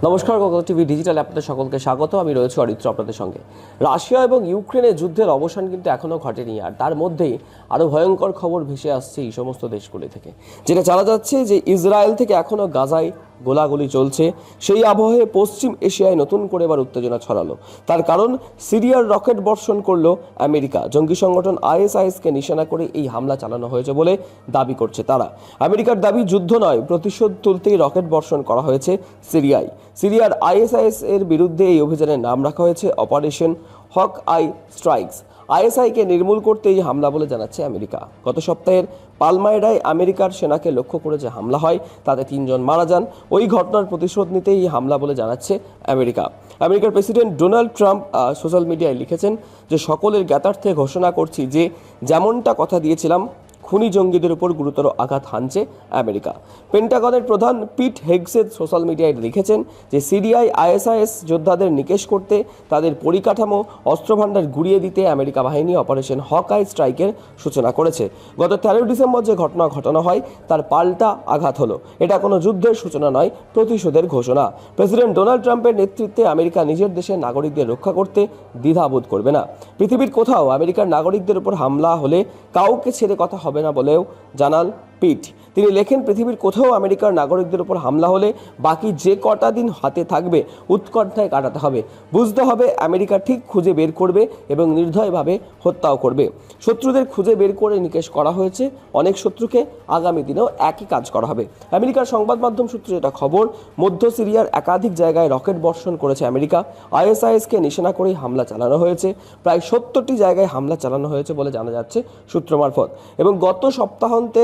নমস্কার, Kolkata TV digital আপনাদের সকলকে স্বাগত। আমি রয়েছি অরিত্র আপনাদের সঙ্গে। রাশিয়া এবং ইউক্রেনের যুদ্ধের অবসান কিন্তু এখনও ঘটেনি, আর তার মধ্যেই আরও ভয়ঙ্কর খবর ভেসে আসছে এই সমস্ত দেশগুলি থেকে, যেটা জানা যাচ্ছে যে ইসরায়েল থেকে এখনও গাজায় গোলাগুলি চলছে। সেই আবহে পশ্চিম এশিয়ায় নতুন করে এবার উত্তেজনা ছড়ালো। তার কারণ সিরিয়ার রকেট বর্ষণ করলো আমেরিকা। জঙ্গি সংগঠন আইএসআইএসকে নিশানা করে এই হামলা চালানো হয়েছে বলে দাবি করছে তারা। আমেরিকার দাবি যুদ্ধ নয়, প্রতিশোধ তুলতেই রকেট বর্ষণ করা হয়েছে সিরিয়ায়। সিরিয়ার আইএসআইএস এর বিরুদ্ধে এই অভিযানের নাম রাখা হয়েছে অপারেশন হক আই স্ট্রাইকস। আইএসআইকে নির্মূল করতে এই হামলা বলে জানাচ্ছে আমেরিকা। গত সপ্তাহের পালমাইরায় আমেরিকার সেনাকে লক্ষ্য করে যে হামলা হয় তাতে 3 জন মারা যান। ওই ঘটনার প্রতিশোধ নিতে এই হামলা বলে জানাচ্ছে আমেরিকা। আমেরিকার প্রেসিডেন্ট ডোনাল্ড ট্রাম্প সোশ্যাল মিডিয়ায় লিখেছেন যে সকলের জ্ঞাতার্থে ঘোষণা করছি যে যেমনটা কথা দিয়েছিলাম, খুনি জঙ্গিদের উপর গুরুতর আঘাত হানছে আমেরিকা। পেন্টাগনের প্রধান পিট হেগসেট সোশ্যাল মিডিয়ায় লিখেছেন যে সিরিয়ায় আইএসআইএস যোদ্ধাদের নিকেশ করতে, তাদের পরিকাঠামো অস্ত্রভাণ্ডার গুড়িয়ে দিতে আমেরিকা বাহিনী অপারেশন হকআই স্ট্রাইকের সূচনা করেছে। গত 13 ডিসেম্বর যে ঘটনা ঘটানো হয় তার পাল্টা আঘাত হলো। এটা কোনো যুদ্ধের সূচনা নয়, প্রতিশোধের ঘোষণা। প্রেসিডেন্ট ডোনাল্ড ট্রাম্পের নেতৃত্বে আমেরিকা নিজের দেশের নাগরিকদের রক্ষা করতে দ্বিধাবোধ করবে না। পৃথিবীর কোথাও আমেরিকার নাগরিকদের উপর হামলা হলে কাউকে ছেড়ে কথা হবে না বলেও জানান পিট। তিনি লেখেন, পৃথিবীর কোথাও আমেরিকার নাগরিকদের উপর হামলা হলে বাকি যে কটা দিন হাতে থাকবে উৎকণ্ঠায় কাটাতে হবে। বুঝতে হবে আমেরিকা ঠিক খুঁজে বের করবে এবং নির্দয়ভাবে হত্যাও করবে। শত্রুদের খুঁজে বের করে নিকেশ করা হয়েছে, অনেক শত্রুকে আগামী দিনেও একই কাজ করা হবে। আমেরিকার সংবাদ মাধ্যম সূত্রে এটা খবর, মধ্য সিরিয়ার একাধিক জায়গায় রকেট বর্ষণ করেছে আমেরিকা। আইএসআইএসকে নিশানা করেই হামলা চালানো হয়েছে। প্রায় 70টি জায়গায় হামলা চালানো হয়েছে বলে জানা যাচ্ছে সূত্র মারফত। এবং গত সপ্তাহান্তে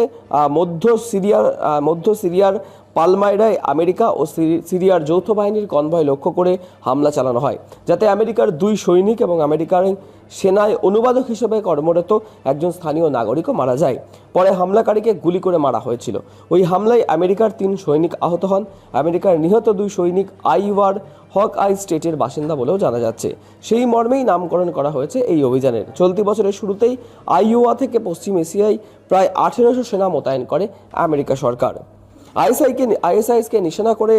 মধ্য সিরিয়ার পালমাইরায় আমেরিকা ও সিরিয়ার যৌথ বাহিনীর কনভয় লক্ষ্য করে হামলা চালানো হয়, যাতে আমেরিকার 2 সৈনিক এবং আমেরিকার সেনায় অনুবাদক হিসেবে কর্মরত একজন স্থানীয় নাগরিকও মারা যায়। পরে হামলাকারীকে গুলি করে মারা হয়েছিল। ওই হামলায় আমেরিকার 3 সৈনিক আহত হন। আমেরিকার নিহত 2 সৈনিক আইওয়ার হক আই স্টেটের বাসিন্দা বলেও জানা যাচ্ছে। সেই মর্মেই নামকরণ করা হয়েছে এই অভিযানের। চলতি বছরের শুরুতেই আইওয়া থেকে পশ্চিম এশিয়ায় প্রায় 1800 সেনা মোতায়েন করে আমেরিকা সরকার। আইএসআইএসকে নিশানা করে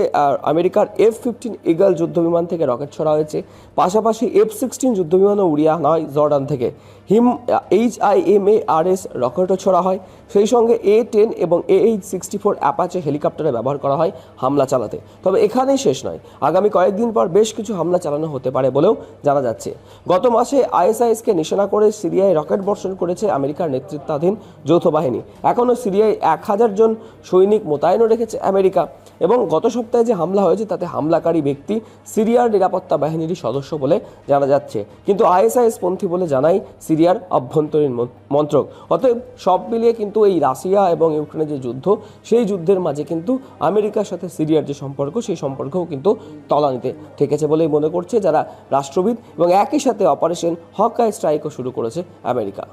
আমেরিকার F-15 ইগল যুদ্ধবিমান থেকে রকেট ছোড়া হয়েছে। পাশাপাশি F-16 যুদ্ধবিমানও উড়িয়ে আনা হয় জর্ডান থেকে। HIMARS রকেটও ছোড়া হয়। সেই সঙ্গে A-10 এবং AH-64 অ্যাপাচে হেলিকপ্টারে ব্যবহার করা হয় হামলা চালাতে। তবে এখানেই শেষ নয়, আগামী কয়েকদিন পর বেশ কিছু হামলা চালানো হতে পারে বলেও জানা যাচ্ছে। গত মাসে আইএসআইএসকে নিশানা করে সিরিয়ায় রকেট বর্ষণ করেছে আমেরিকার নেতৃত্বাধীন যৌথ বাহিনী। এখনও সিরিয়ায় 1000 জন সৈনিক মোতায়েনও রেখেছে আমেরিকা। এবং গত সপ্তাহে যে হামলা হয়েছে তাতে হামলাকারী ব্যক্তি সিরিয়ার নিরাপত্তা বাহিনীরই সদস্য বলে জানা যাচ্ছে, কিন্তু আইএসআইএস পন্থী বলে জানায় সিরিয়ার অভ্যন্তরীণ মন্ত্রক। অতএব সব মিলিয়ে কিন্তু এই রাশিয়া এবং ইউক্রেনের যে যুদ্ধ, সেই যুদ্ধের মাঝে কিন্তু আমেরিকার সাথে সিরিয়ার যে সম্পর্ক, সেই সম্পর্কও কিন্তু তলানিতে ঠেকেছে বলেই মনে করছে যারা রাষ্ট্রবিদ। এবং একই সাথে অপারেশন হক আই স্ট্রাইকও শুরু করেছে আমেরিকা।